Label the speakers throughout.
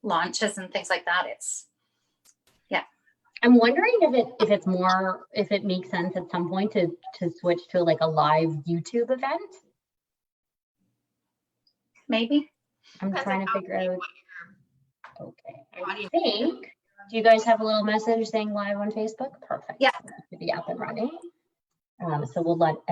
Speaker 1: launches and things like that.
Speaker 2: I'm wondering if it makes sense at some point to switch to like a live YouTube event.
Speaker 1: Maybe.
Speaker 2: I'm trying to figure out. Okay, I think. Do you guys have a little message saying live on Facebook? Perfect.
Speaker 1: Yeah.
Speaker 2: Should be up and running. So we'll give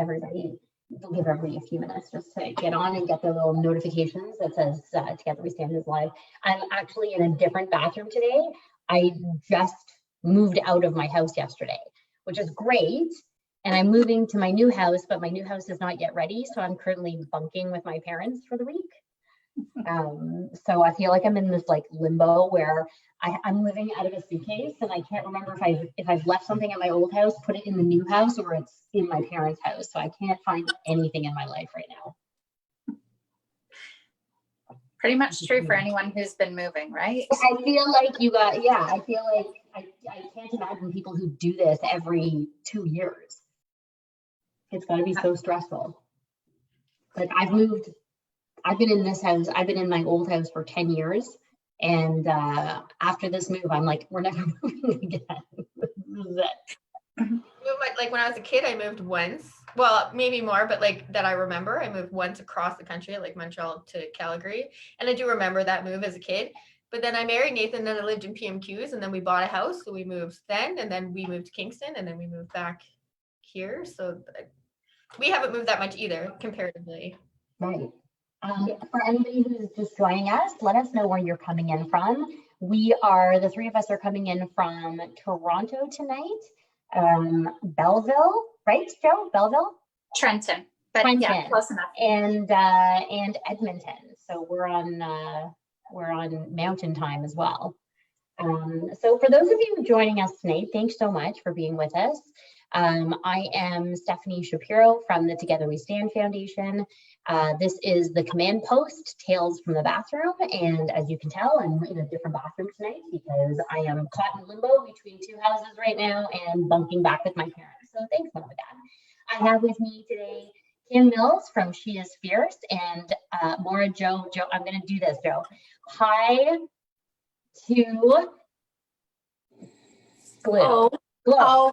Speaker 2: everybody a few minutes just to get on and get their little notifications that says Together We Stand is live. I'm actually in a different bathroom today. I just moved out of my house yesterday, which is great. And I'm moving to my new house, but my new house is not yet ready. So I'm currently bunking with my parents for the week. So I feel like I'm in this like limbo where I'm living out of a suitcase and I can't remember if I've left something at my old house, put it in the new house, or it's in my parents' house. So I can't find anything in my life right now.
Speaker 1: Pretty much true for anyone who's been moving, right?
Speaker 2: I feel like I feel like I can't imagine people who do this every 2 years. It's got to be so stressful. Like I've been in this house, I've been in my old house for 10 years. And after this move, I'm like, we're never moving again. This is it.
Speaker 3: Like when I was a kid, I moved once. Well, maybe more, but like that I remember, I moved once across the country, like Montreal to Calgary. And I do remember that move as a kid. But then I married Nathan, and then I lived in PMQs, and then we bought a house. So we moved then, and then we moved to Kingston, and then we moved back here. So we haven't moved that much either, comparatively.
Speaker 2: Right. For anybody who's just joining us, let us know where you're coming in from. The three of us are coming in from Toronto tonight, Belleville, right, Joe? Belleville?
Speaker 1: Trenton. But
Speaker 2: Trenton.
Speaker 1: Yeah, close enough.
Speaker 2: And Edmonton. So we're on Mountain Time as well. So for those of you joining us tonight, thanks so much for being with us. I am Stephanie Shapiro from the Together We Stand Foundation. This is the Command Post, Tales from the Bathroom. And as you can tell, I'm in a different bathroom tonight because I am caught in limbo between two houses right now and bunking back with my parents. So thanks, Mom and Dad. I have with me today Kim Mills from She Is Fierce and Maura-Jo. Joe, I'm going to do this, Joe. Hi to glue.
Speaker 1: Glow. Glow.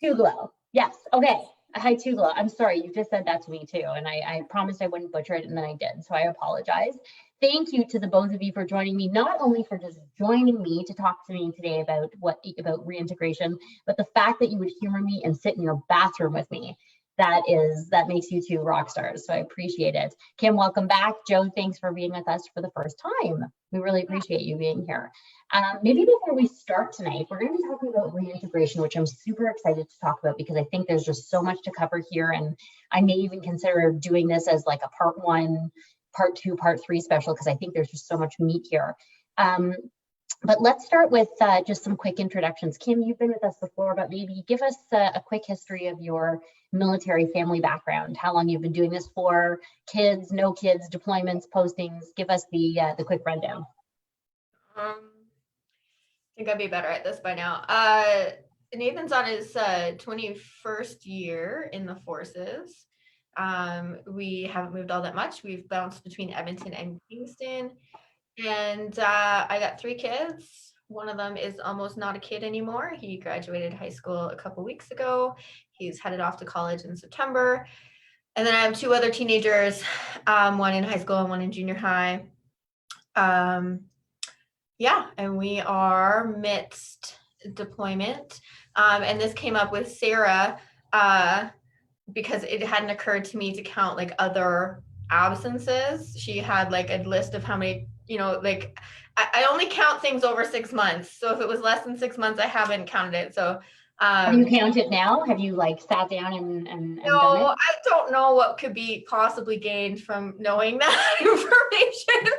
Speaker 2: To glow. Yes. Okay. Hi to glow. I'm sorry. You just said that to me too. And I promised I wouldn't butcher it, and then I did. So I apologize. Thank you to the both of you for joining me, not only for just joining me to talk to me today about reintegration, but the fact that you would humor me and sit in your bathroom with me. That makes you two rock stars. So I appreciate it. Kim, welcome back. Joe, thanks for being with us for the first time. We really appreciate you being here. Maybe before we start tonight, we're going to be talking about reintegration, which I'm super excited to talk about because I think there's just so much to cover here. And I may even consider doing this as like a part 1, part 2, part 3 special because I think there's just so much meat here. But let's start with just some quick introductions. Kim, you've been with us before, but maybe give us a quick history of your military family background, how long you've been doing this for, kids, no kids, deployments, postings. Give us the quick rundown.
Speaker 3: I think I'd be better at this by now. Nathan's on his 21st year in the forces. We haven't moved all that much. We've bounced between Edmonton and Kingston. And I got 3 kids. One of them is almost not a kid anymore. He graduated high school a couple weeks ago. He's headed off to college in September. And then I have 2 other teenagers, one in high school and one in junior high. Yeah, and we are midst deployment. And this came up with Sarah because it hadn't occurred to me to count like other absences. She had like a list of how many, like I only count things over 6 months. So if it was less than 6 months, I haven't counted it. So
Speaker 2: have you counted now? Have you like sat down and done it?
Speaker 3: No, I don't know what could be possibly gained from knowing that information.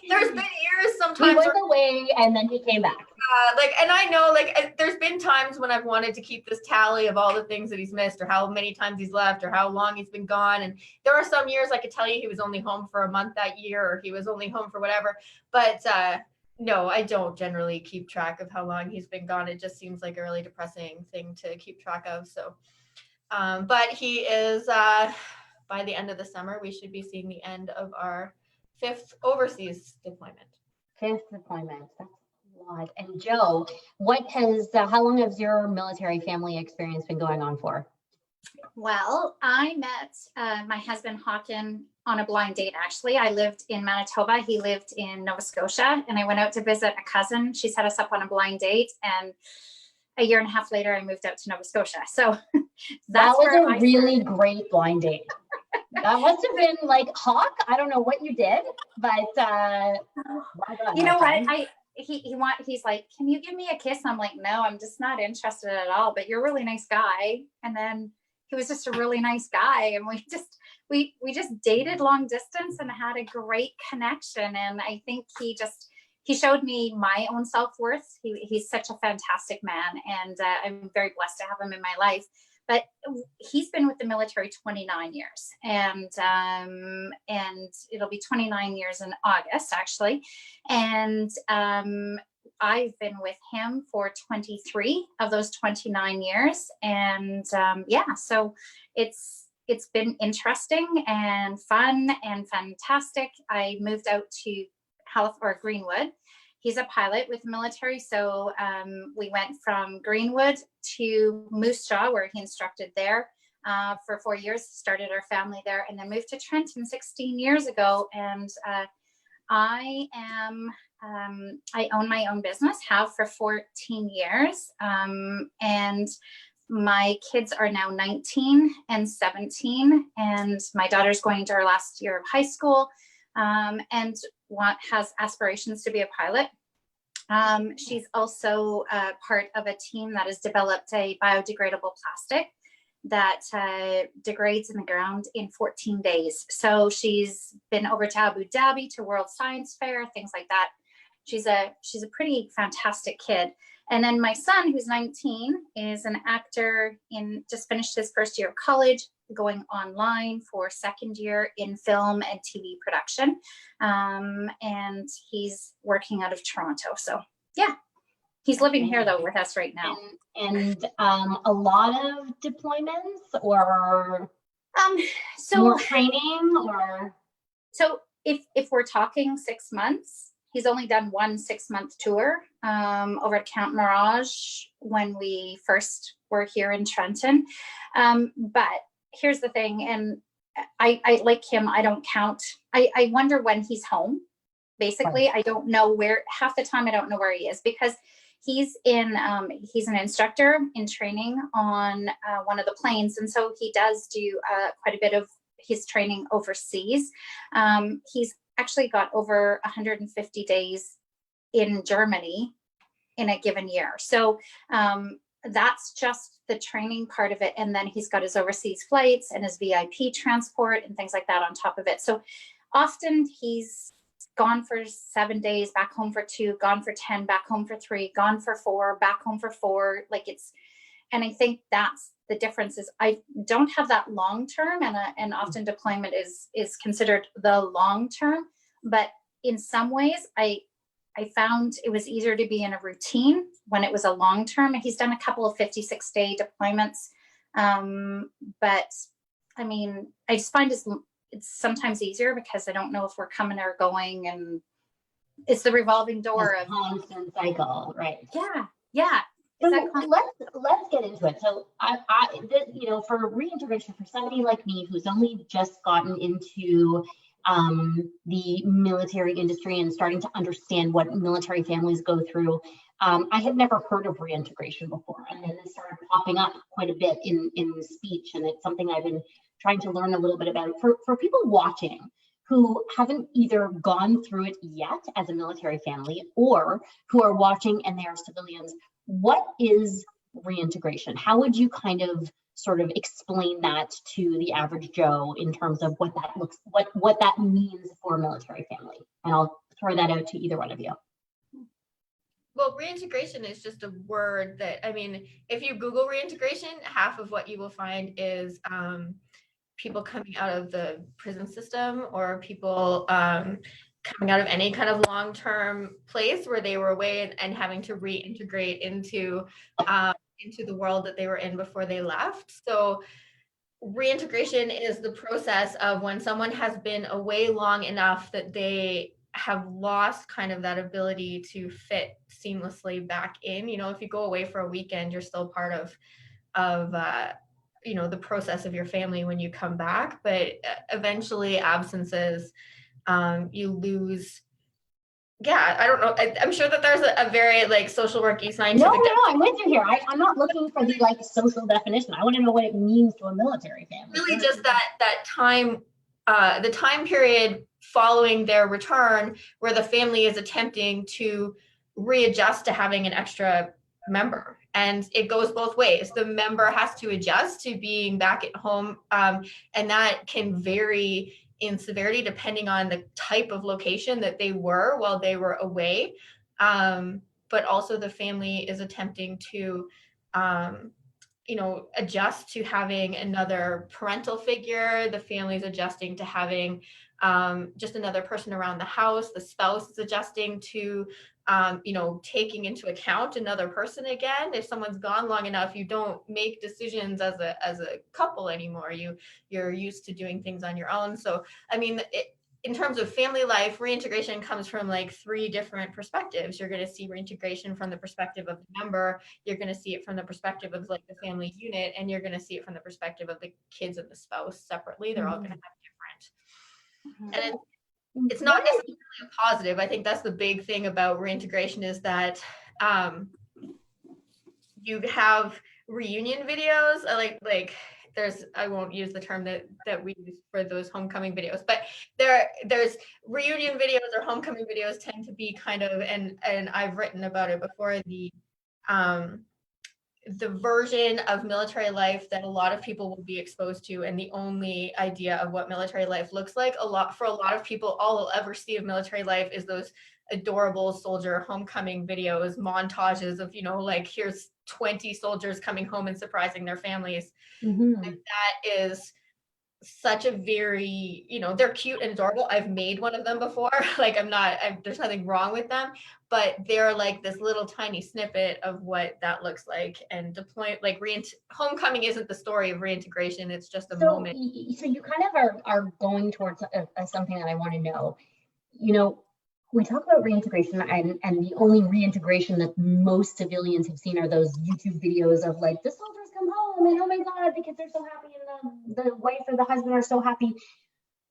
Speaker 3: There's been years sometimes.
Speaker 2: He went away and then he came back.
Speaker 3: And I know there's been times when I've wanted to keep this tally of all the things that he's missed or how many times he's left or how long he's been gone. And there are some years I could tell you he was only home for a month that year or he was only home for whatever. But no, I don't generally keep track of how long he's been gone. It just seems like a really depressing thing to keep track of. So, but he is, by the end of the summer, we should be seeing the end of our 5th overseas deployment.
Speaker 2: 5th deployment. That's a lot. And Joe, how long has your military family experience been going on for?
Speaker 1: Well, I met my husband Hawken on a blind date, actually. I lived in Manitoba. He lived in Nova Scotia, and I went out to visit a cousin. She set us up on a blind date, and a year and a half later, I moved out to Nova Scotia. So
Speaker 2: that was a really great blind date. That must have been like Hawk. I don't know what you did, but
Speaker 1: you know what? He's like, can you give me a kiss? I'm like, no, I'm just not interested at all. But you're a really nice guy. And then he was just a really nice guy, and we just dated long distance and had a great connection. And I think he showed me my own self-worth. He's such a fantastic man, and I'm very blessed to have him in my life. But he's been with the military 29 years, and it'll be 29 years in August, actually. And I've been with him for 23 of those 29 years. And so it's been interesting and fun and fantastic. I moved out to Greenwood. He's a pilot with the military. So we went from Greenwood to Moose Jaw, where he instructed there for 4 years, started our family there, and then moved to Trenton 16 years ago. And I own my own business, have for 14 years. And my kids are now 19 and 17, and my daughter's going to her last year of high school, and has aspirations to be a pilot. She's also part of a team that has developed a biodegradable plastic that degrades in the ground in 14 days. So she's been over to Abu Dhabi to World Science Fair, things like that. She's a pretty fantastic kid. And then my son, who's 19, is an actor, just finished his first year of college, going online for second year in film and TV production. And he's working out of Toronto. So yeah, he's living here though with us right now.
Speaker 2: And a lot of deployments, or more training, or?
Speaker 1: So if we're talking 6 months, he's only done one 6-month tour over at Camp Maura-Jo when we first were here in Trenton. But here's the thing, and I like him, I don't count. I wonder when he's home. Basically, I don't know where, half the time I don't know where he is, because he's an instructor in training on one of the planes. And so he does do quite a bit of his training overseas. He's actually got over 150 days in Germany in a given year. So that's just the training part of it. And then he's got his overseas flights and his VIP transport and things like that on top of it. So often he's gone for 7 days, back home for 2, gone for 10, back home for 3, gone for 4, back home for 4. And I think that's the difference, is I don't have that long term, and often deployment is considered the long term. But in some ways, I found it was easier to be in a routine when it was a long term. He's done a couple of 56-day deployments. But I mean, I just find it's sometimes easier because I don't know if we're coming or going, and it's the revolving door of
Speaker 2: constant cycle, right?
Speaker 1: Yeah.
Speaker 2: So let's get into it. So for reintegration, for somebody like me who's only just gotten into the military industry and starting to understand what military families go through, I had never heard of reintegration before, and then it started popping up quite a bit in speech, and it's something I've been trying to learn a little bit about. For people watching who haven't either gone through it yet as a military family, or who are watching and they are civilians, what is reintegration? How would you kind of sort of explain that to the average Joe in terms of what that means for a military family? And I'll throw that out to either one of you.
Speaker 3: Well, reintegration is just a word that, I mean, if you Google reintegration, half of what you will find is people coming out of the prison system, or people coming out of any kind of long-term place where they were away and having to reintegrate into the world that they were in before they left. So reintegration is the process of when someone has been away long enough that they have lost kind of that ability to fit seamlessly back in. You know, if you go away for a weekend, you're still part of you know, the process of your family when you come back, but eventually absences, you lose. Yeah, I don't know. I'm sure that there's a very like social worky scientific.
Speaker 2: No, I'm with you here. I'm not looking for the like social definition. I want to know what it means to a military family.
Speaker 3: Really just that time, the time period following their return where the family is attempting to readjust to having an extra member. And it goes both ways. The member has to adjust to being back at home, and that can vary in severity depending on the type of location that they were while they were away. But also the family is attempting to you know, adjust to having another parental figure. The family's adjusting to having just another person around the house. The spouse is adjusting to, you know, taking into account another person again. If someone's gone long enough, you don't make decisions as a couple anymore. You're used to doing things on your own. So, I mean, in terms of family life, reintegration comes from like 3 different perspectives. You're going to see reintegration from the perspective of the member. You're going to see it from the perspective of like the family unit, and you're going to see it from the perspective of the kids and the spouse separately. They're all going to have different. And it's not necessarily a positive. I think that's the big thing about reintegration is that you have reunion videos, like there's, I won't use the term that we use for those homecoming videos, but there's reunion videos or homecoming videos tend to be kind of, and I've written about it before, the version of military life that a lot of people will be exposed to, and the only idea of what military life looks like. For a lot of people, all they'll ever see of military life is those adorable soldier homecoming videos, montages of, you know, like here's 20 soldiers coming home and surprising their families. And that is such a very, you know, they're cute and adorable. I've made one of them before. Like there's nothing wrong with them, but they're like this little tiny snippet of what that looks like. And deploy, like homecoming isn't the story of reintegration. It's just a moment.
Speaker 2: So you kind of are going towards something that I want to know. You know, we talk about reintegration, and the only reintegration that most civilians have seen are those YouTube videos of like the soldiers come home and oh my God, the kids are so happy and the wife or the husband are so happy.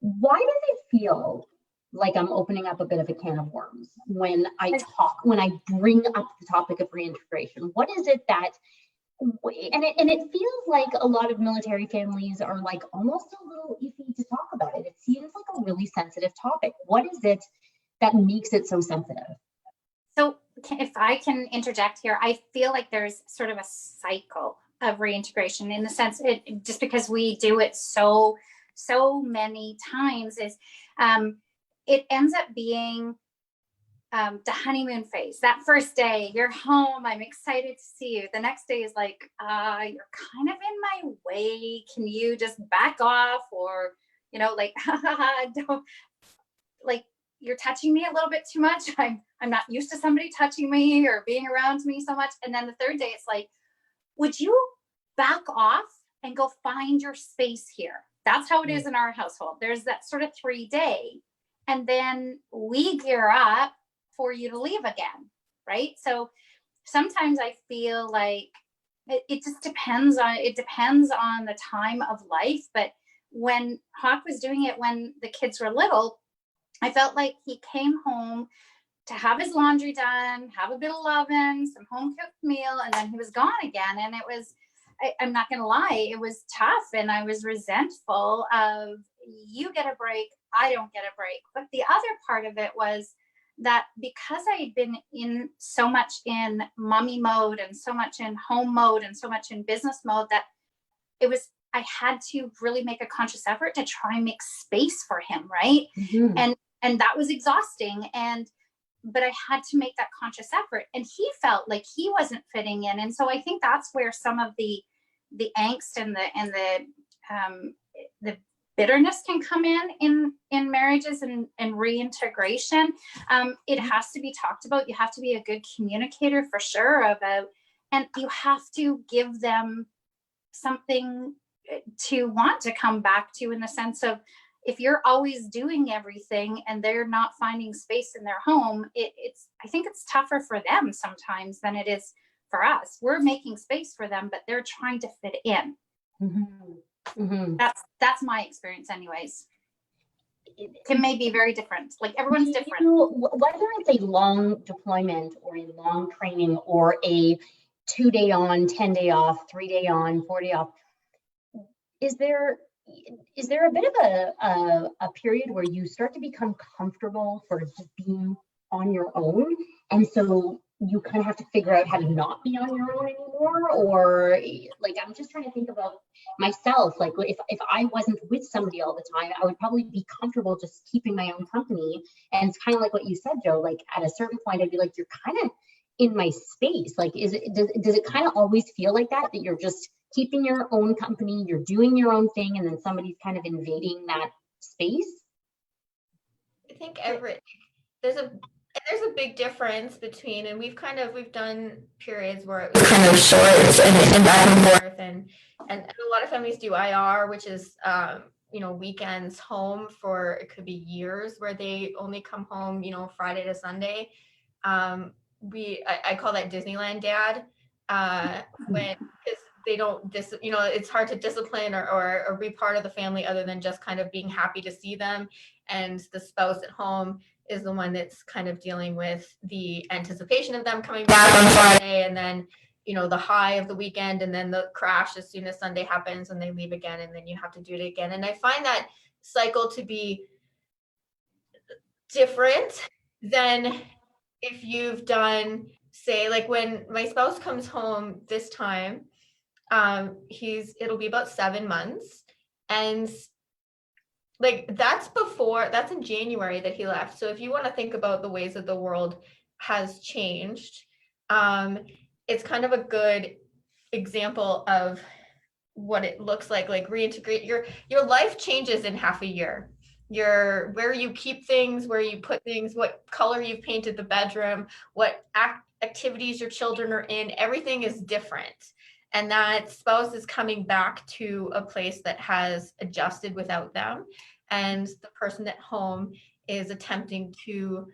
Speaker 2: Why does it feel like I'm opening up a bit of a can of worms when I bring up the topic of reintegration? What is it that, and it feels like a lot of military families are like almost a little iffy to talk about it. It seems like a really sensitive topic. What is it that makes it so sensitive?
Speaker 1: So if I can interject here, I feel like there's sort of a cycle of reintegration in the sense just because we do it so many times is it ends up being the honeymoon phase. That first day, you're home, I'm excited to see you. The next day is like, you're kind of in my way. Can you just back off? Or, you know, like, don't, like, you're touching me a little bit too much. I'm not used to somebody touching me or being around me so much. And then the third day, it's like, would you back off and go find your space here? That's how it is in our household. There's that sort of 3-day, and then we gear up for you to leave again, right? So sometimes I feel like it just depends on the time of life. But when Hawk was doing it when the kids were little, I felt like he came home to have his laundry done, have a bit of loving, some home cooked meal, and then he was gone again. And it was, I'm not going to lie, it was tough. And I was resentful of, you get a break, I don't get a break. But the other part of it was that because I had been in so much in mommy mode and so much in home mode and so much in business mode, that it was, I had to really make a conscious effort to try and make space for him, right? And that was exhausting. But I had to make that conscious effort, and he felt like he wasn't fitting in. And so I think that's where some of the angst and the bitterness can come in marriages and reintegration. It has to be talked about. You have to be a good communicator for sure about, and you have to give them something to want to come back to, in the sense of, if you're always doing everything and they're not finding space in their home, I think it's tougher for them sometimes than it is for us. We're making space for them, but they're trying to fit in. That's my experience anyways. It may be very different. Like, everyone's different.
Speaker 2: Whether it's a long deployment or a long training or a 2-day on, 10-day off, 3-day on, 4-day off, is there a bit of a period where you start to become comfortable sort of just being on your own, and so you kind of have to figure out how to not be on your own anymore? Or, like, I'm just trying to think about myself. Like, if I wasn't with somebody all the time, I would probably be comfortable just keeping my own company. And it's kind of like what you said, Joe, like at a certain point I'd be like, you're kind of in my space. Like, does it kind of always feel like that you're just keeping your own company, you're doing your own thing, and then somebody's kind of invading that space?
Speaker 3: I think there's a big difference between, and we've done periods where it was kind of short and back and forth, and a lot of families do IR, which is weekends home for, it could be years, where they only come home Friday to Sunday. I call that Disneyland dad, when, because they don't it's hard to discipline or be part of the family other than just kind of being happy to see them, and the spouse at home is the one that's kind of dealing with the anticipation of them coming back on Friday, and then the high of the weekend, and then the crash as soon as Sunday happens and they leave again, and then you have to do it again. And I find that cycle to be different than if you've done, say, like when my spouse comes home this time, it'll be about 7 months, and like that's in January that he left. So if you want to think about the ways that the world has changed, it's kind of a good example of what it looks like reintegrate. Your life changes in half a year. Where you keep things, where you put things, what color you've painted the bedroom, what activities your children are in, everything is different. And that spouse is coming back to a place that has adjusted without them. And the person at home is attempting to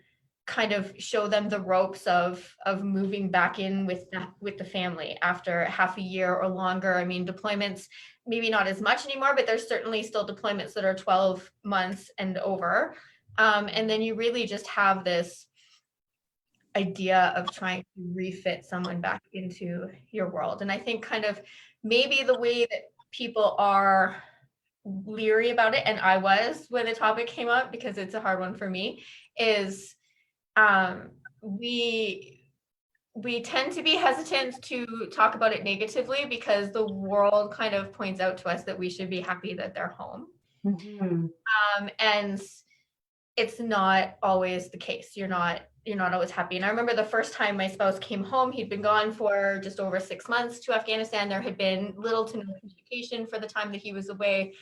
Speaker 3: kind of show them the ropes of moving back in with the family after half a year or longer. I mean, deployments, maybe not as much anymore, but there's certainly still deployments that are 12 months and over. And then you really just have this idea of trying to refit someone back into your world. And I think kind of maybe the way that people are leery about it, and I was when the topic came up, because it's a hard one for me, is we tend to be hesitant to talk about it negatively, because the world kind of points out to us that we should be happy that they're home. And it's not always the case. You're not always happy. And I remember the first time my spouse came home, he'd been gone for just over 6 months to Afghanistan. There had been little to no communication for the time that he was away.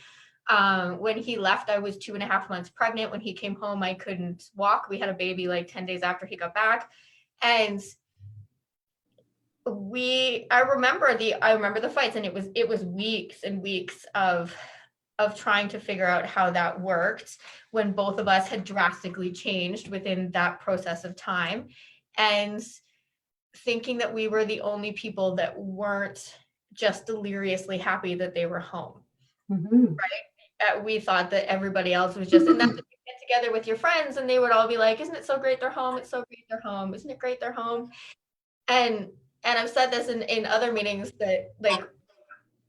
Speaker 3: When he left, I was 2.5 months pregnant. When he came home, I couldn't walk. We had a baby like 10 days after he got back. And I remember the fights, and it was weeks and weeks of trying to figure out how that worked, when both of us had drastically changed within that process of time, and thinking that we were the only people that weren't just deliriously happy that they were home. Right? We thought that everybody else was just, and that's when you get together with your friends and they would all be like, isn't it so great they're home? It's so great they're home. Isn't it great they're home? And I've said this in other meetings, that like,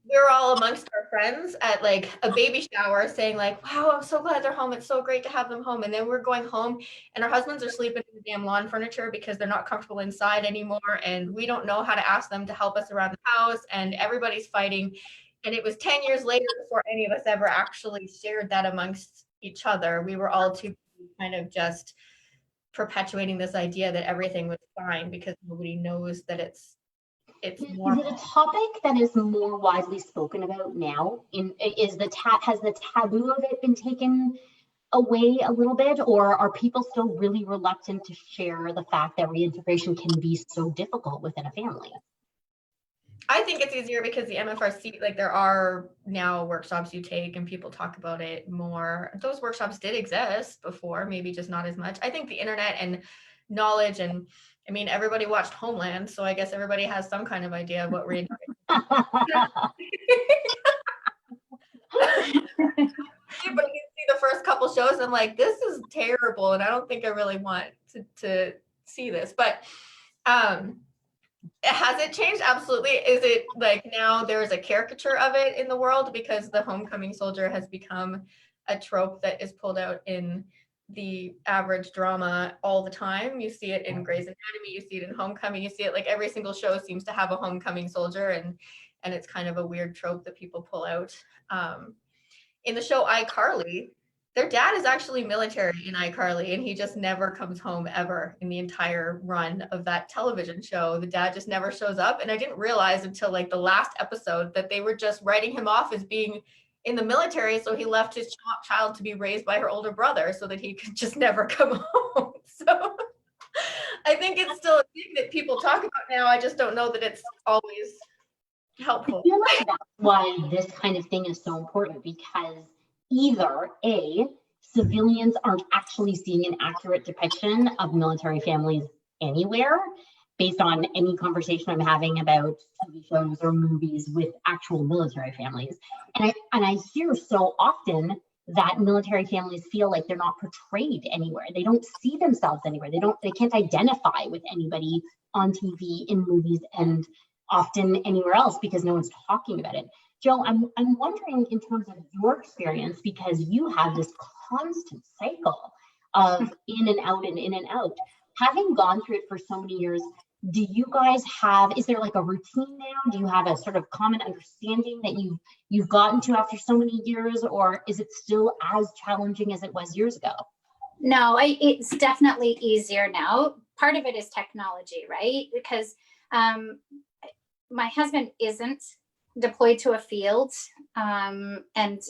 Speaker 3: we're all amongst our friends at like a baby shower saying like, wow, I'm so glad they're home. It's so great to have them home. And then we're going home and our husbands are sleeping in the damn lawn furniture because they're not comfortable inside anymore. And we don't know how to ask them to help us around the house, and everybody's fighting. And it was 10 years later before any of us ever actually shared that amongst each other. We were all too kind of just perpetuating this idea that everything was fine, because nobody knows that it's normal.
Speaker 2: Is it a topic that is more widely spoken about now? Has the taboo of it been taken away a little bit, or are people still really reluctant to share the fact that reintegration can be so difficult within a family?
Speaker 3: I think it's easier because the MFRC, like there are now workshops you take and people talk about it more. Those workshops did exist before, maybe just not as much. I think the internet and knowledge, and I mean, everybody watched Homeland, so I guess everybody has some kind of idea of what reintegration is. But you see the first couple shows, and I'm like, this is terrible, and I don't think I really want to see this. But has it changed? Absolutely. Is it like now there's a caricature of it in the world because the homecoming soldier has become a trope that is pulled out in the average drama all the time? You see it in Grey's Anatomy, you see it in Homecoming, you see it like every single show seems to have a homecoming soldier, and it's kind of a weird trope that people pull out. In the show iCarly, their dad is actually military in iCarly, and he just never comes home ever in the entire run of that television show. The dad just never shows up. And I didn't realize until like the last episode that they were just writing him off as being in the military. So he left his child to be raised by her older brother so that he could just never come home. So I think it's still a thing that people talk about now. I just don't know that it's always helpful.
Speaker 2: I feel like that's why this kind of thing is so important, because either A, civilians aren't actually seeing an accurate depiction of military families anywhere, based on any conversation I'm having about TV shows or movies with actual military families. And I hear so often that military families feel like they're not portrayed anywhere. They don't see themselves anywhere. They can't identify with anybody on TV, in movies, and often anywhere else because no one's talking about it. Joe, I'm wondering in terms of your experience, because you have this constant cycle of in and out and in and out. Having gone through it for so many years, do you guys have, is there like a routine now? Do you have a sort of common understanding that you've gotten to after so many years, or is it still as challenging as it was years ago?
Speaker 1: No, it's definitely easier now. Part of it is technology, right? Because my husband isn't deployed to a field and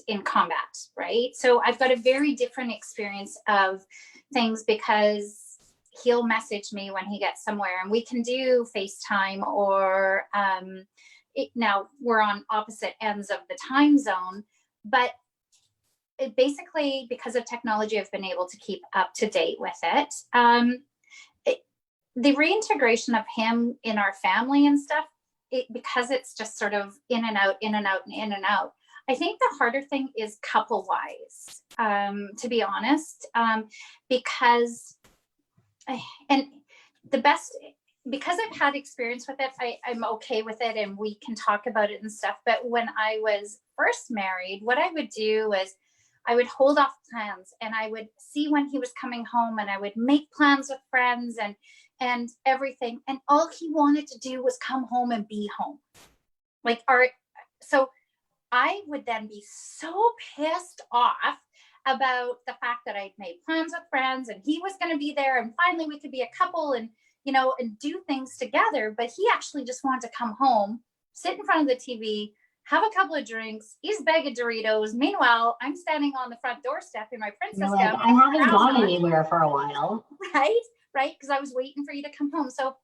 Speaker 1: in combat, right? So I've got a very different experience of things because he'll message me when he gets somewhere and we can do FaceTime or now we're on opposite ends of the time zone, but it basically, because of technology, I've been able to keep up to date with it. The reintegration of him in our family and stuff, because it's just sort of in and out, in and out, and in and out. I think the harder thing is couple-wise, to be honest, because, and the best, because I've had experience with it, I'm okay with it and we can talk about it and stuff. But when I was first married, what I would do was I would hold off plans and I would see when he was coming home and I would make plans with friends and everything. And all he wanted to do was come home and be home. So I would then be so pissed off about the fact that I'd made plans with friends and he was going to be there and finally we could be a couple and, you know, and do things together. But he actually just wanted to come home, sit in front of the TV, have a couple of drinks, eat a bag of Doritos. Meanwhile, I'm standing on the front doorstep in my princess gown.
Speaker 2: I haven't gone anywhere for a while.
Speaker 1: Right? Because I was waiting for you to come home. So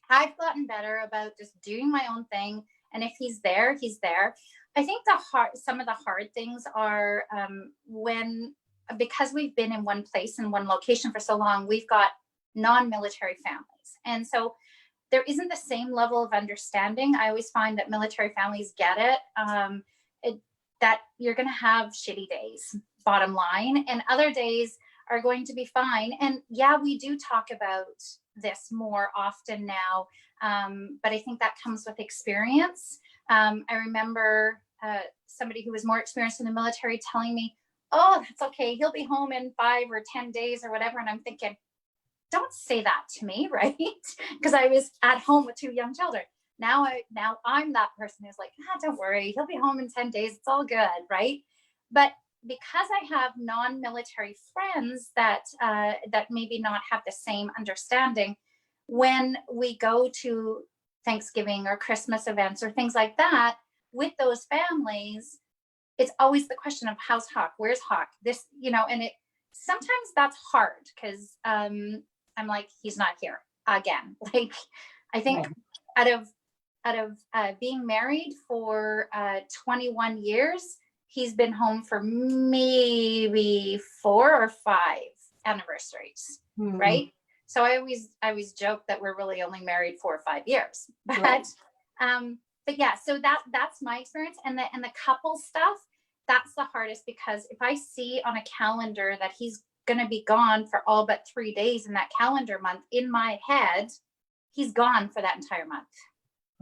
Speaker 1: I've gotten better about just doing my own thing. And if he's there, he's there. I think some of the hard things are because we've been in one place in one location for so long, we've got non-military families. And so there isn't the same level of understanding. I always find that military families get it, that you're going to have shitty days, bottom line, and other days are going to be fine. And yeah, we do talk about this more often now, but I think that comes with experience. I remember somebody who was more experienced in the military telling me, oh, that's okay, he'll be home in 5 or 10 days or whatever. And I'm thinking, don't say that to me, right? Because I was at home with 2 young children. Now I'm that person who's like, don't worry, he'll be home in 10 days. It's all good, right? But because I have non-military friends that maybe not have the same understanding, when we go to Thanksgiving or Christmas events or things like that with those families, it's always the question of how's Hawk, where's Hawk, this, you know, and sometimes that's hard because I'm like, he's not here again. Like, I think out of being married for 21 years, he's been home for maybe 4 or 5 anniversaries, right? So I always joke that we're really only married 4 or 5 years, but yeah, so that's my experience. And the couple stuff, that's the hardest, because if I see on a calendar that he's going to be gone for all but 3 days in that calendar month, in my head, he's gone for that entire month.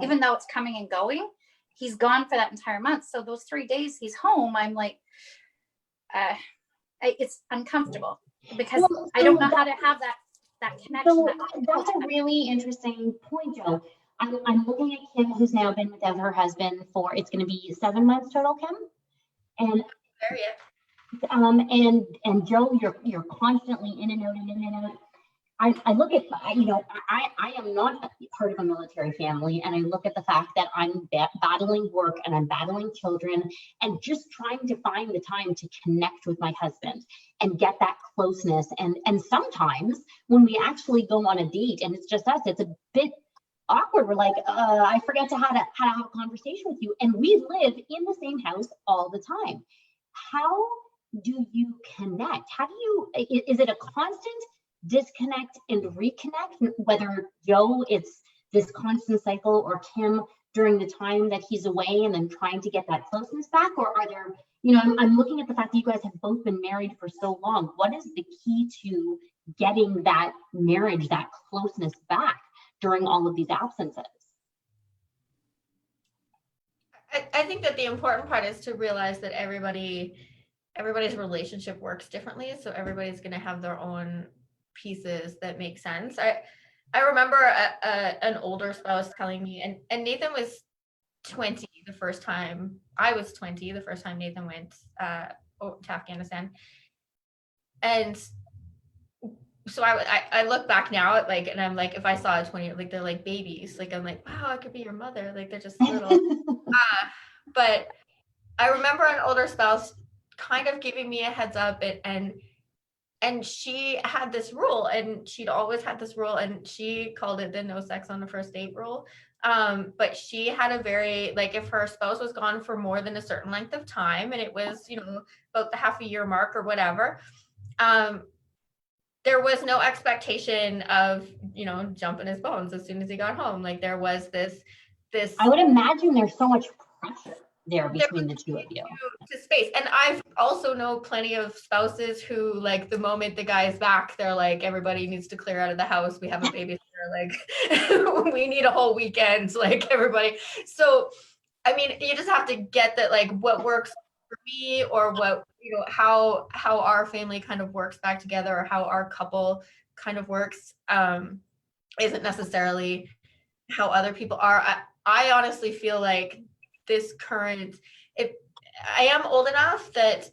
Speaker 1: Even though it's coming and going, he's gone for that entire month. So those 3 days he's home, I'm like, it's uncomfortable, because I don't know how to have that connection.
Speaker 2: So that's a really interesting point, Jo. I'm looking at Kim, who's now been without her husband for, it's going to be 7 months total, Kim. And
Speaker 3: There, yeah.
Speaker 2: and Jo, you're constantly in and out and in and out. I look at, you know, I am not part of a military family, and I look at the fact that I'm battling work and I'm battling children and just trying to find the time to connect with my husband and get that closeness. And sometimes when we actually go on a date and it's just us, it's a bit awkward. We're like, I forget to how to have a conversation with you, and we live in the same house all the time. How do you connect? How do you? Is it a constant disconnect and reconnect? Whether Jo, it's this constant cycle, or Kim during the time that he's away and then trying to get that closeness back? Or are there, you know, I'm looking at the fact that you guys have both been married for so long. What is the key to getting that marriage, that closeness back during all of these absences?
Speaker 3: I think that the important part is to realize that everybody's relationship works differently. So everybody's going to have their own pieces that make sense. I remember an older spouse telling me, and Nathan was 20 the first time. I was 20 the first time Nathan went to Afghanistan. And so I look back now at, like, and I'm like, if I saw a 20, like, they're like babies. Like, I'm like, wow, I could be your mother. Like, they're just little. But I remember an older spouse kind of giving me a heads up, and she had this rule, and she'd always had this rule, and she called it the no sex on the first date rule. But she had a very, like, if her spouse was gone for more than a certain length of time, and it was, you know, about the half a year mark or whatever, there was no expectation of, you know, jumping his bones as soon as he got home. Like, there was this
Speaker 2: I would imagine there's so much pressure there between the two of you.
Speaker 3: To space. And I've also know plenty of spouses who, like, the moment the guy is back, they're like, everybody needs to clear out of the house. We have a babysitter. Like, we need a whole weekend. Like, everybody. So, I mean, you just have to get that, like, what works for me, or what, you know, how our family kind of works back together, or how our couple kind of works, isn't necessarily how other people are. I honestly feel like this current, I am old enough that.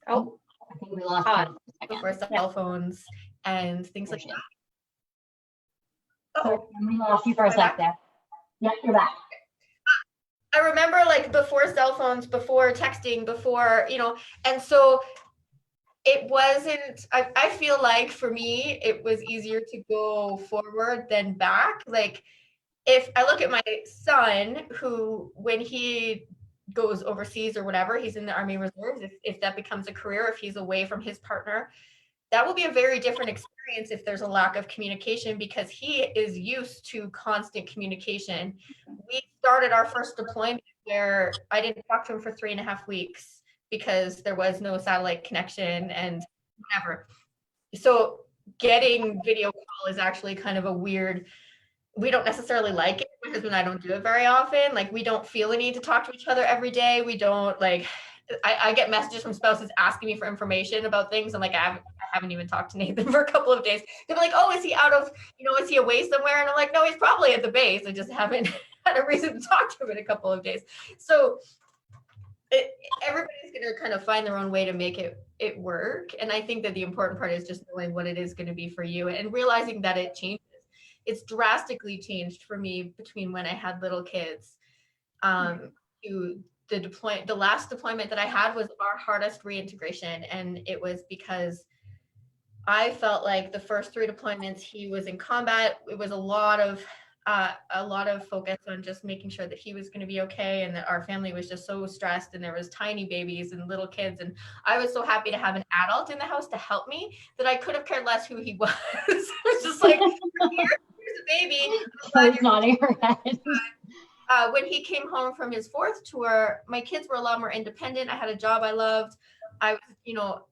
Speaker 2: Oh, I think we lost Kim
Speaker 3: before cell phones and things like that.
Speaker 2: Oh, we lost you for a sec there. Yeah, you're back.
Speaker 3: I remember, like, before cell phones, before texting, before, you know, and so it wasn't, I feel like for me, it was easier to go forward than back. Like, if I look at my son, who, when he goes overseas or whatever, he's in the Army Reserves, if that becomes a career, if he's away from his partner, that will be a very different experience if there's a lack of communication, because he is used to constant communication. We started our first deployment where I didn't talk to him for 3.5 weeks because there was no satellite connection and whatever. So getting video call is actually kind of a weird, we don't necessarily like it. My husband and I don't do it very often. Like, we don't feel a need to talk to each other every day. We don't, like, I get messages from spouses asking me for information about things. I'm like, I haven't even talked to Nathan for a couple of days. They're like, oh, is he out of, you know, is he away somewhere? And I'm like, no, he's probably at the base. I just haven't had a reason to talk to him in a couple of days. So everybody's going to kind of find their own way to make it work. And I think that the important part is just knowing what it is going to be for you and realizing that it changes. It's drastically changed for me between when I had little kids to the last deployment that I had was our hardest reintegration. And it was because I felt like the first 3 deployments he was in combat, it was a lot of focus on just making sure that he was going to be okay, and that our family was just so stressed, and there was tiny babies and little kids, and I was so happy to have an adult in the house to help me that I could have cared less who he was. It was just like, here's a baby.
Speaker 2: Kelly's nodding her head.
Speaker 3: When he came home from his 4th tour, my kids were a lot more independent. I had a job I loved.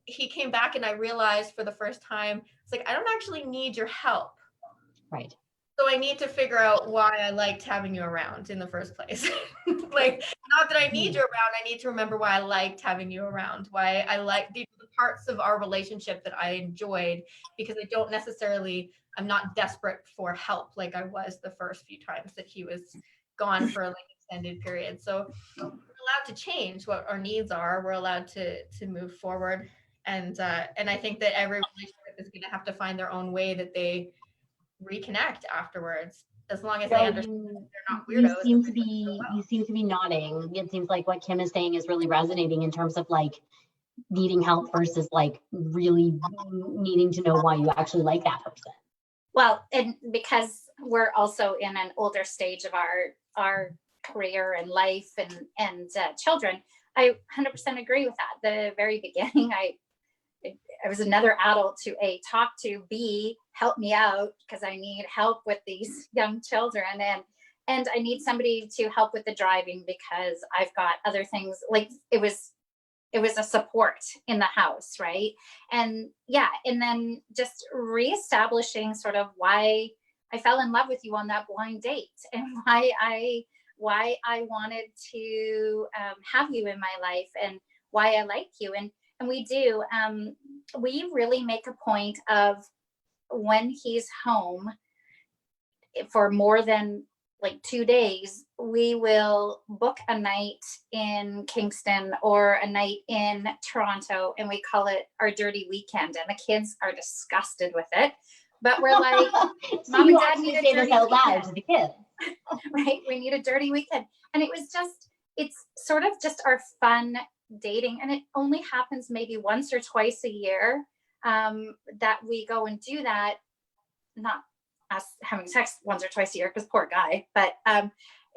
Speaker 3: He came back, and I realized for the first time, it's like, I don't actually need your help.
Speaker 2: Right.
Speaker 3: So I need to figure out why I liked having you around in the first place. Like, not that I need you around, I need to remember why I liked having you around, why I like the parts of our relationship that I enjoyed, because I'm not desperate for help like I was the first few times that he was gone for like extended periods. So we're allowed to change what our needs are. We're allowed to move forward. And I think that every relationship is going to have to find their own way that they reconnect afterwards, as long as they understand they're not weirdos.
Speaker 2: You seem to be nodding. It seems like what Kim is saying is really resonating in terms of like needing help versus like really needing to know why you actually like that person.
Speaker 1: Well, and because we're also in an older stage of our career and life and children, I 100% agree with that. The very beginning, I was another adult to A, talk to, B, help me out, because I need help with these young children, and I need somebody to help with the driving because I've got other things. Like it was a support in the house, right? And yeah, and then just reestablishing sort of why I fell in love with you on that blind date, and why I wanted to have you in my life, and why I like you. And we do, we really make a point of, when he's home for more than like 2 days, we will book a night in Kingston or a night in Toronto, and we call it our dirty weekend. And the kids are disgusted with it, but we're like,
Speaker 2: So
Speaker 1: Mom
Speaker 2: you
Speaker 1: and Dad
Speaker 2: actually
Speaker 1: need a
Speaker 2: say
Speaker 1: dirty
Speaker 2: this out loud
Speaker 1: weekend.
Speaker 2: to the kids.
Speaker 1: Right? We need a dirty weekend. And it was just, it's sort of just our fun dating. And it only happens maybe once or twice a year that we go and do that. Not us having sex once or twice a year, because poor guy, but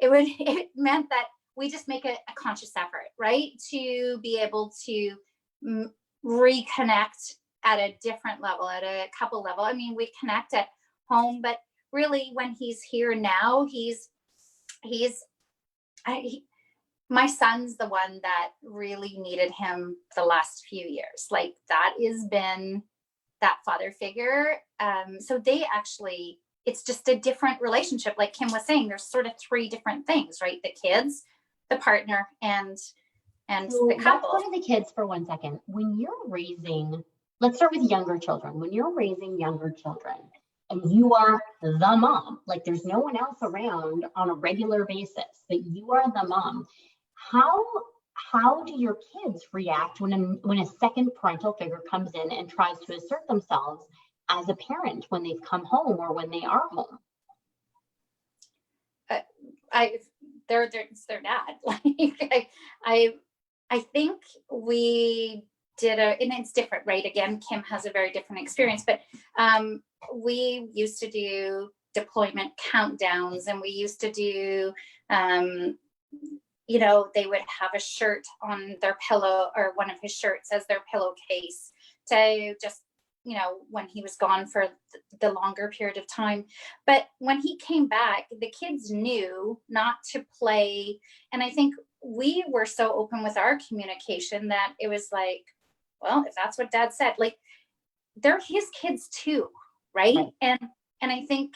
Speaker 1: it meant that we just make a conscious effort, right, to be able to reconnect at a different level, at a couple level. I mean, we connect at home, but really when he's here now, my son's the one that really needed him the last few years. Like, that has been that father figure. So they actually, it's just a different relationship. Like Kim was saying, there's sort of 3 different things, right? The kids, the partner, and
Speaker 2: So
Speaker 1: the couple.
Speaker 2: let's go to the kids for 1 second. When you're raising, let's start with younger children. When you're raising younger children and you are the mom, like there's no one else around on a regular basis, but you are the mom, how do your kids react when a second parental figure comes in and tries to assert themselves as a parent when they've come home or when they are home?
Speaker 1: It's their dad. Like I think we did and it's different, right? Again, Kim has a very different experience, but we used to do deployment countdowns, and we used to do they would have a shirt on their pillow, or one of his shirts as their pillowcase, to just, when he was gone for the longer period of time. But when he came back, the kids knew not to play. And I think we were so open with our communication that it was like, well, if that's what Dad said, like, they're his kids too, right? And I think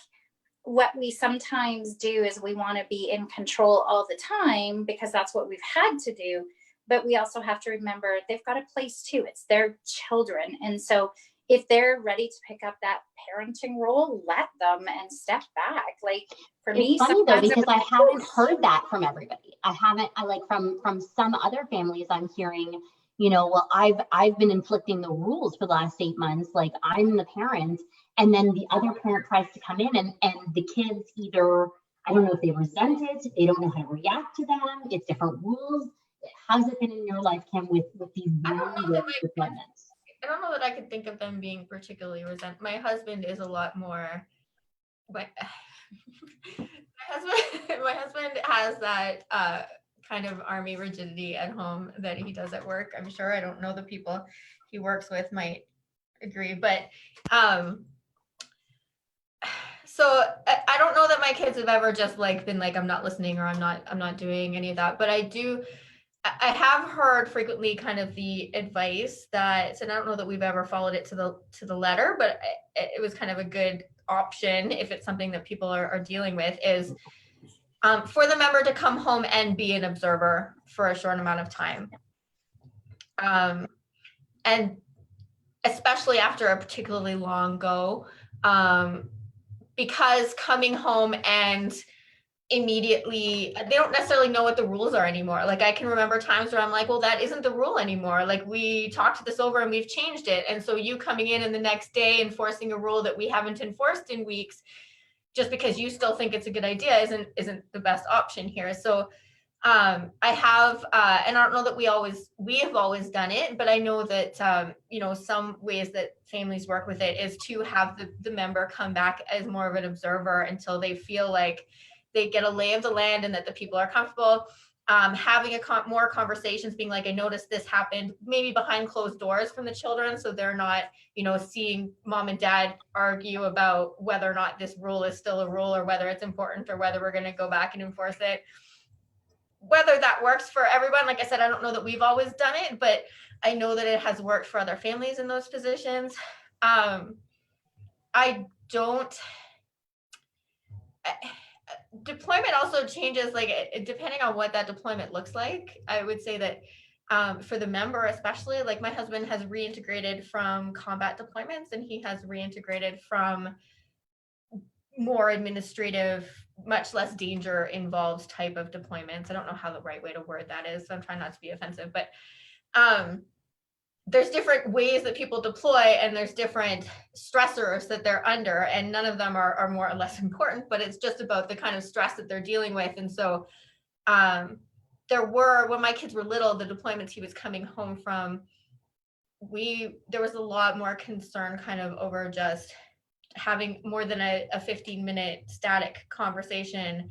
Speaker 1: what we sometimes do is we want to be in control all the time, because that's what we've had to do. But we also have to remember they've got a place too. It's their children. And so if they're ready to pick up that parenting role, let them, and step back. Like, for me,
Speaker 2: it's funny though, because I haven't heard that from everybody. I like from some other families, I'm hearing, well, I've been inflicting the rules for the last 8 months. Like, I'm the parent, and then the other parent tries to come in, and the kids either, I don't know if they resent it, they don't know how to react to them. It's different rules. How's it been in your life, Kim, with these rules deployments?
Speaker 3: I don't know that I could think of them being particularly My husband is a lot more, my, my husband has that kind of army rigidity at home that he does at work. I'm sure, I don't know, the people he works with might agree, but so I don't know that my kids have ever just like been like, I'm not listening, or I'm not doing any of that, but I have heard frequently kind of the advice that, and I don't know that we've ever followed it to the letter, but it was kind of a good option if it's something that people are dealing with, is for the member to come home and be an observer for a short amount of time. And especially after a particularly long go, because coming home and immediately, they don't necessarily know what the rules are anymore. Like, I can remember times where I'm like, well, that isn't the rule anymore. Like, we talked this over and we've changed it. And so you coming in the next day enforcing a rule that we haven't enforced in weeks, just because you still think it's a good idea, isn't the best option here. So I have, and I don't know that we have always done it, but I know that, some ways that families work with it is to have the member come back as more of an observer until they feel like they get a lay of the land and that the people are comfortable, having more conversations, being like, I noticed this happened, maybe behind closed doors from the children, so they're not, seeing mom and dad argue about whether or not this rule is still a rule, or whether it's important, or whether we're going to go back and enforce it. Whether that works for everyone, like I said, I don't know that we've always done it, but I know that it has worked for other families in those positions. Deployment also changes, like, depending on what that deployment looks like. I would say that for the member, especially, like, my husband has reintegrated from combat deployments, and he has reintegrated from more administrative, much less danger involved type of deployments. I don't know how the right way to word that is, so I'm trying not to be offensive, but there's different ways that people deploy, and there's different stressors that they're under, and none of them are more or less important, but it's just about the kind of stress that they're dealing with. And so when my kids were little, the deployments he was coming home from, there was a lot more concern kind of over just having more than a 15-minute static conversation,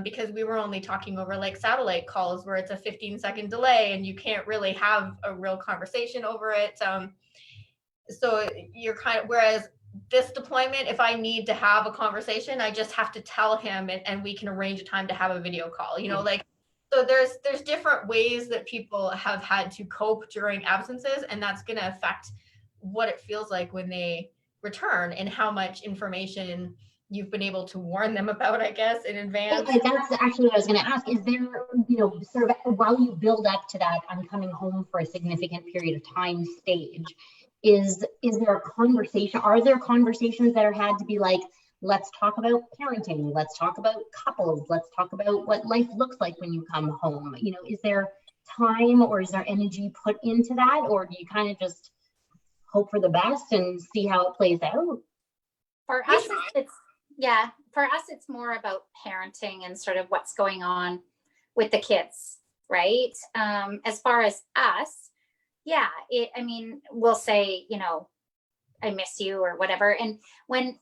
Speaker 3: because we were only talking over like satellite calls where it's a 15-second delay and you can't really have a real conversation over it. So you're whereas this deployment, if I need to have a conversation, I just have to tell him, and we can arrange a time to have a video call, so there's different ways that people have had to cope during absences, and that's going to affect what it feels like when they return and how much information you've been able to warn them about, I guess, in advance.
Speaker 2: That's actually what I was going to ask. Is there, sort of while you build up to that, I'm coming home for a significant period of time stage, is there a conversation? Are there conversations that are had to be like, let's talk about parenting, let's talk about couples, let's talk about what life looks like when you come home? Is there time or is there energy put into that, or do you kind of just hope for the best and see how it plays out?
Speaker 1: For us, it's more about parenting and sort of what's going on with the kids, right? As far as us, we'll say, I miss you or whatever. And when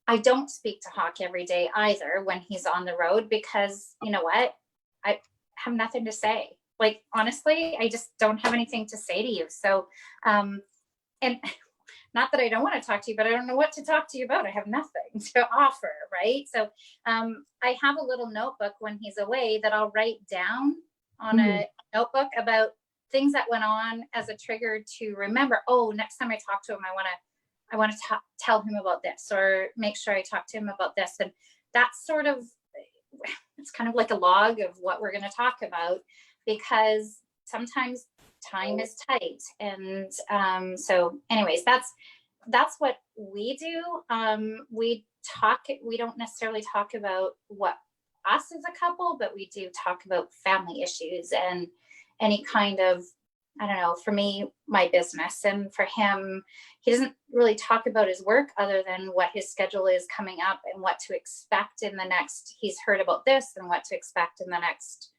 Speaker 1: I don't speak to Hawk every day either when he's on the road, because you know what? I have nothing to say. Like, honestly, I just don't have anything to say to you. So, and not that I don't want to talk to you, but I don't know what to talk to you about. I have nothing to offer, right? So I have a little notebook when he's away that I'll write down on a notebook about things that went on as a trigger to remember, oh, next time I talk to him, I want to tell him about this, or make sure I talk to him about this. And that's sort of, it's kind of like a log of what we're going to talk about, because sometimes time is tight. And so anyways, that's what we do. We don't necessarily talk about what us as a couple, but we do talk about family issues and any kind of, I don't know, for me, my business, and for him, he doesn't really talk about his work other than what his schedule is coming up and what to expect in the next, he's heard about this and what to expect in the next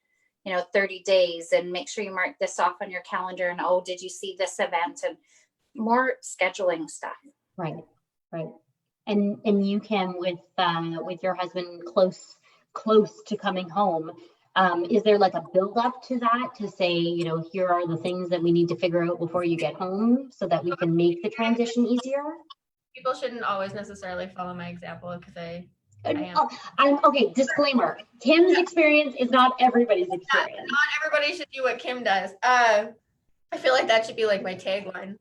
Speaker 1: 30 days, and make sure you mark this off on your calendar. And, oh, did you see this event? And more scheduling stuff.
Speaker 2: Right, right. And you can with your husband close to coming home. Is there like a build up to that to say, you know, here are the things that we need to figure out before you get home so that we can make the transition easier?
Speaker 3: People shouldn't always necessarily follow my example because I am.
Speaker 2: I'm okay. Disclaimer: Kim's experience is not everybody's experience.
Speaker 3: Not everybody should do what Kim does. I feel like that should be like my tagline.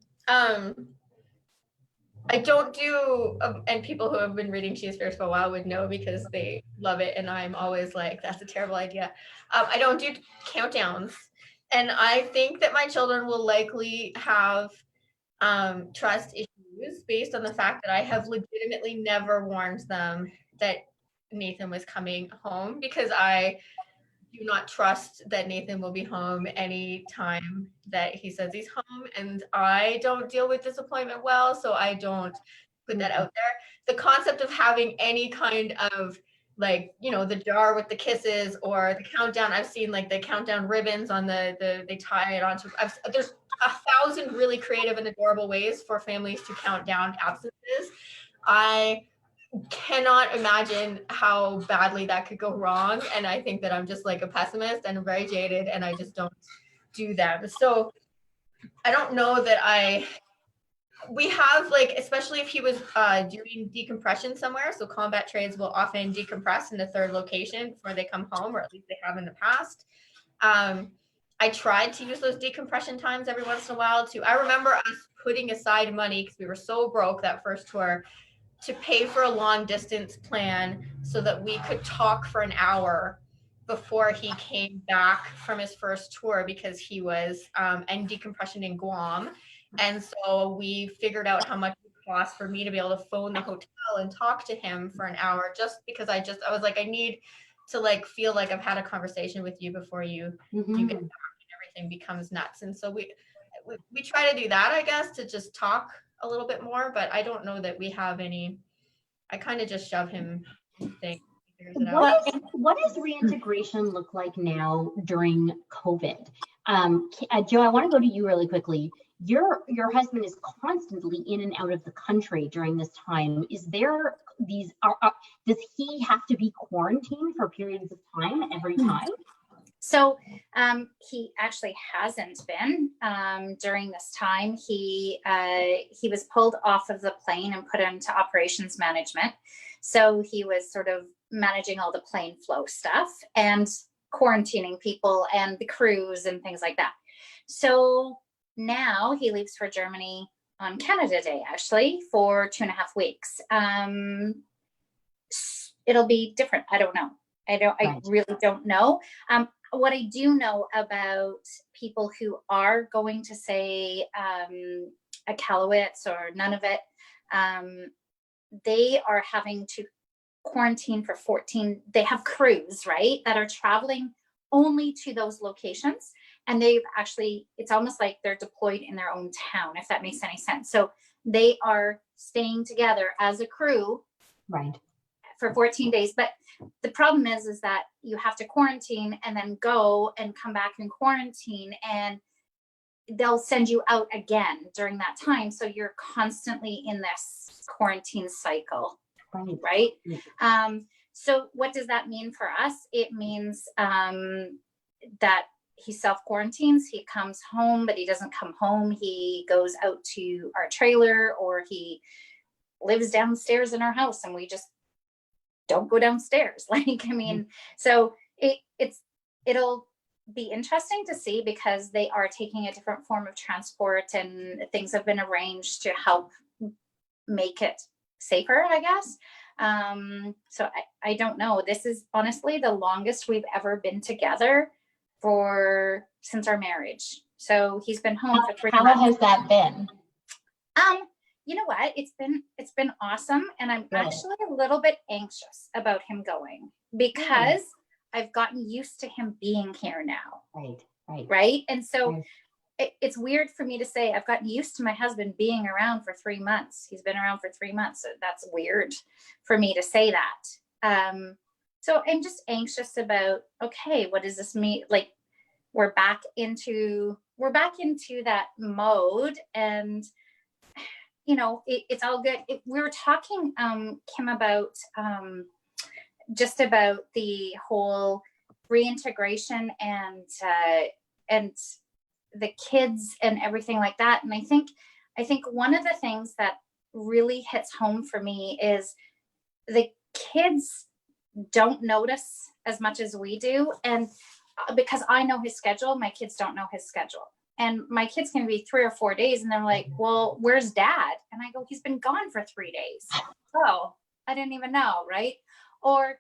Speaker 3: I don't do, and people who have been reading She Is Fierce for a while would know because they love it, and I'm always like, that's a terrible idea. I don't do countdowns, and I think that my children will likely have trust issues based on the fact that I have legitimately never warned them that Nathan was coming home, because I do not trust that Nathan will be home any time that he says he's home, and I don't deal with disappointment well, so I don't put that out there. The concept of having any kind of, like, you know, the jar with the kisses or the countdown, I've seen like the countdown ribbons on they tie it onto, there's 1,000 really creative and adorable ways for families to count down absences. I cannot imagine how badly that could go wrong, and I think that I'm just like a pessimist and I'm very jaded, and I just don't do them. So I don't know that we have, like, especially if he was doing decompression somewhere, so combat trades will often decompress in the third location before they come home, or at least they have in the past. I tried to use those decompression times every once in a while too. I remember us putting aside money because we were so broke that first tour to pay for a long distance plan so that we could talk for an hour before he came back from his first tour, because he was in decompression in Guam. And so we figured out how much it would cost for me to be able to phone the hotel and talk to him for an hour, just because I was like, I need to like feel like I've had a conversation with you before you get back and everything becomes nuts. And so we try to do that, I guess, to just talk a little bit more, but I don't know that we have any. I kind of just shove him things.
Speaker 2: What does reintegration look like now during COVID? Joe, I want to go to you really quickly. Your husband is constantly in and out of the country during this time. Is there does he have to be quarantined for periods of time every time?
Speaker 1: So he actually hasn't been during this time. He was pulled off of the plane and put into operations management. So he was sort of managing all the plane flow stuff and quarantining people and the crews and things like that. So now he leaves for Germany on Canada Day, actually, for 2.5 weeks. It'll be different. I don't know. I really don't know. What I do know about people who are going to say a Kalowitz or Nunavut, they are having to quarantine for 14. They have crews, right, that are traveling only to those locations. And they've actually, it's almost like they're deployed in their own town, if that makes any sense. So they are staying together as a crew,
Speaker 2: right,
Speaker 1: for 14 days. But the problem is that you have to quarantine and then go and come back and quarantine, and they'll send you out again during that time. So you're constantly in this quarantine cycle, right? So what does that mean for us? It means that he self-quarantines, he comes home, but he doesn't come home. He goes out to our trailer, or he lives downstairs in our house, and we just don't go downstairs. Like, I mean, so it'll be interesting to see, because they are taking a different form of transport, and things have been arranged to help make it safer, I guess. So I don't know. This is honestly the longest we've ever been together since our marriage. So he's been home for 3 months.
Speaker 2: How has that been?
Speaker 1: You know what? It's been awesome. And I'm actually a little bit anxious about him going, because I've gotten used to him being here now. Right. And so it's weird for me to say I've gotten used to my husband being around for 3 months. He's been around for 3 months. So that's weird for me to say that. So I'm just anxious about, okay, what does this mean? Like, we're back into that mode, and you know, it's all good. We were talking, Kim, about just about the whole reintegration and the kids and everything like that. And I think one of the things that really hits home for me is the kids don't notice as much as we do. And because I know his schedule, my kids don't know his schedule. And my kids can be 3 or 4 days and they're like, well, where's dad? And I go, he's been gone for 3 days. Oh, I didn't even know, right? Or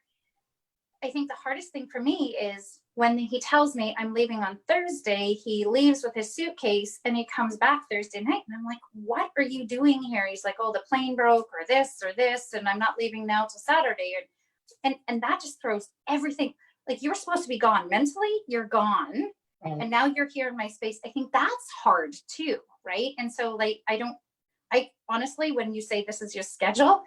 Speaker 1: I think the hardest thing for me is when he tells me I'm leaving on Thursday, he leaves with his suitcase and he comes back Thursday night. And I'm like, what are you doing here? He's like, oh, the plane broke or this, and I'm not leaving now till Saturday. And that just throws everything. Like, you're supposed to be gone mentally, you're gone.
Speaker 2: Right.
Speaker 1: And now you're here in my space. I think that's hard too, right? And so like, I honestly, when you say this is your schedule,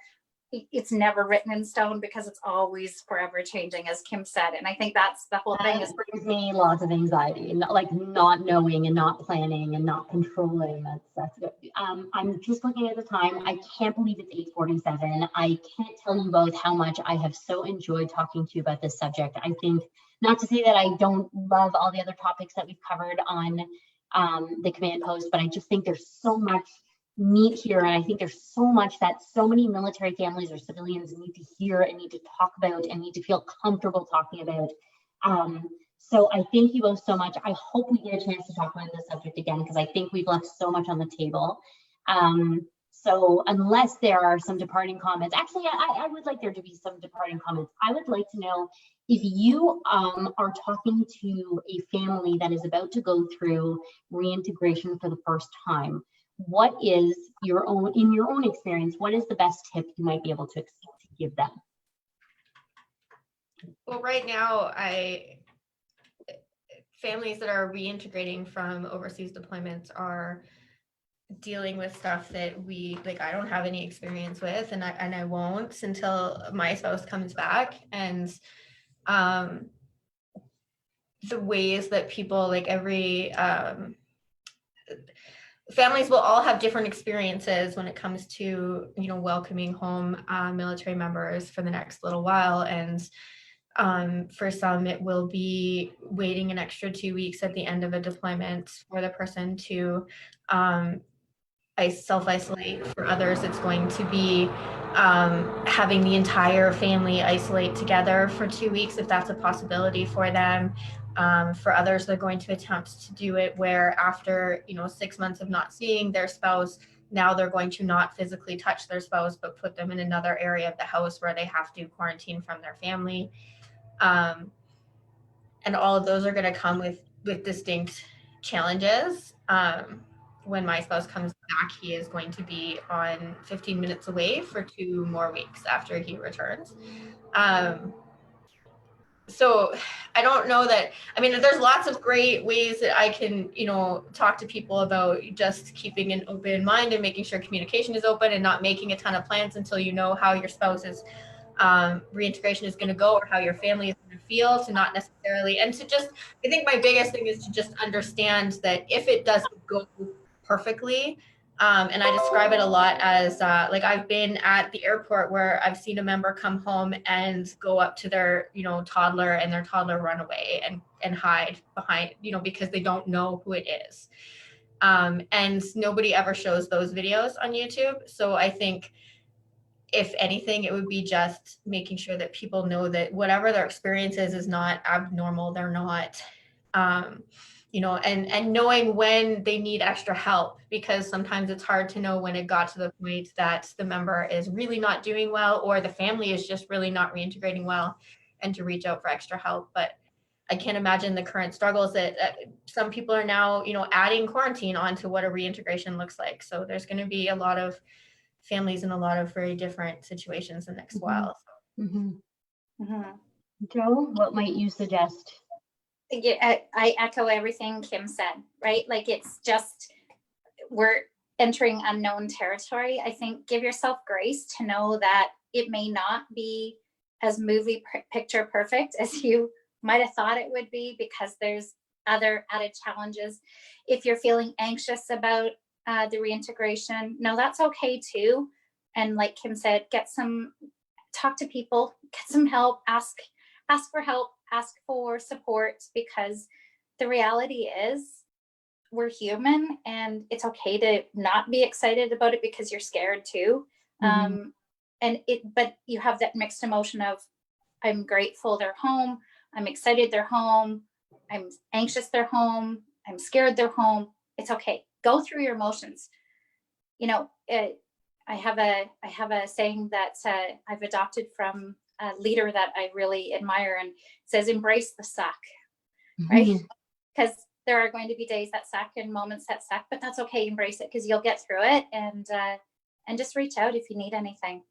Speaker 1: it's never written in stone because it's always forever changing, as Kim said. And I think that's the whole thing.
Speaker 2: It brings me lots of anxiety, and like not knowing and not planning and not controlling. That's good. I'm just looking at the time. I can't believe it's 8:47. I can't tell you both how much I have so enjoyed talking to you about this subject. I think, not to say that I don't love all the other topics that we've covered on the command post, but I just think there's so much meat here, and I think there's so much that so many military families or civilians need to hear and need to talk about and need to feel comfortable talking about. So I thank you both so much. I hope we get a chance to talk about this subject again, because I think we've left so much on the table. So unless there are some departing comments, actually, I would like there to be some departing comments. I would like to know if you are talking to a family that is about to go through reintegration for the first time, what is in your own experience, what is the best tip you might be able to give them?
Speaker 3: Well, right now, families that are reintegrating from overseas deployments are dealing with stuff that I don't have any experience with, and I won't until my spouse comes back. And the ways that people, families will all have different experiences when it comes to, welcoming home military members for the next little while. And for some, it will be waiting an extra 2 weeks at the end of a deployment for the person to self-isolate. For others, it's going to be having the entire family isolate together for 2 weeks, if that's a possibility for them. For others, they're going to attempt to do it where after 6 months of not seeing their spouse, now they're going to not physically touch their spouse, but put them in another area of the house where they have to quarantine from their family. And all of those are going to come with distinct challenges. When my spouse comes back, he is going to be on 15 minutes away for 2 more weeks after he returns. So I don't know that, there's lots of great ways that I can, talk to people about just keeping an open mind and making sure communication is open and not making a ton of plans until you know how your spouse's reintegration is going to go or how your family is going to feel, to not necessarily, and to just, I think my biggest thing is to just understand that if it doesn't go perfectly, and I describe it a lot as I've been at the airport where I've seen a member come home and go up to their toddler, and their toddler run away and hide behind, because they don't know who it is, and nobody ever shows those videos on YouTube. So I think, if anything, it would be just making sure that people know that whatever their experience is not abnormal. They're not, and knowing when they need extra help, because sometimes it's hard to know when it got to the point that the member is really not doing well, or the family is just really not reintegrating well, and to reach out for extra help. But I can't imagine the current struggles that some people are now, adding quarantine onto what a reintegration looks like. So there's going to be a lot of families in a lot of very different situations the next while.
Speaker 2: Mm-hmm. Mm-hmm. Jo, what might you suggest?
Speaker 1: Yeah, I echo everything Kim said, right? Like, it's just, we're entering unknown territory. I think give yourself grace to know that it may not be as movie picture perfect as you might have thought it would be, because there's other added challenges. If you're feeling anxious about the reintegration, no, that's okay too. And like Kim said, talk to people, get some help, ask for help, ask for support, because the reality is we're human and it's okay to not be excited about it because you're scared too. But you have that mixed emotion of, I'm grateful they're home, I'm excited they're home, I'm anxious they're home, I'm scared they're home. It's okay. Go through your emotions. You know, I have a saying that I've adopted from a leader that I really admire, and it says, embrace the suck, right? Because there are going to be days that suck and moments that suck, but that's okay. Embrace it, because you'll get through it, and just reach out if you need anything.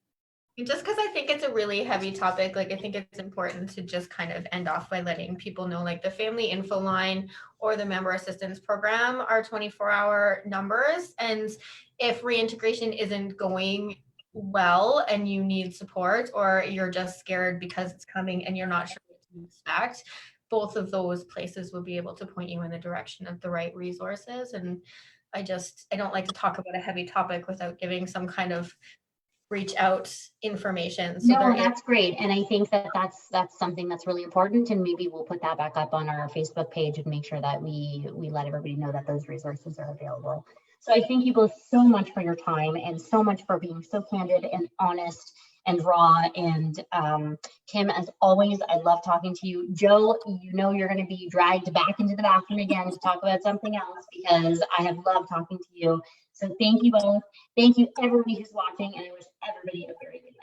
Speaker 3: Just because I think it's a really heavy topic, like I think it's important to just kind of end off by letting people know, like the family info line or the member assistance program are 24-hour numbers. And if reintegration isn't going well and you need support, or you're just scared because it's coming and you're not sure what to expect, both of those places will be able to point you in the direction of the right resources. And I don't like to talk about a heavy topic without giving some kind of reach out information. So
Speaker 2: no, that's great. And I think that that's something that's really important. And maybe we'll put that back up on our Facebook page and make sure that we let everybody know that those resources are available. So I thank you both so much for your time, and so much for being so candid and honest and raw. And Kim, as always, I love talking to you. Joe, you know you're going to be dragged back into the bathroom again to talk about something else, because I have loved talking to you. So thank you both. Thank you everybody who's watching, and I wish everybody a very good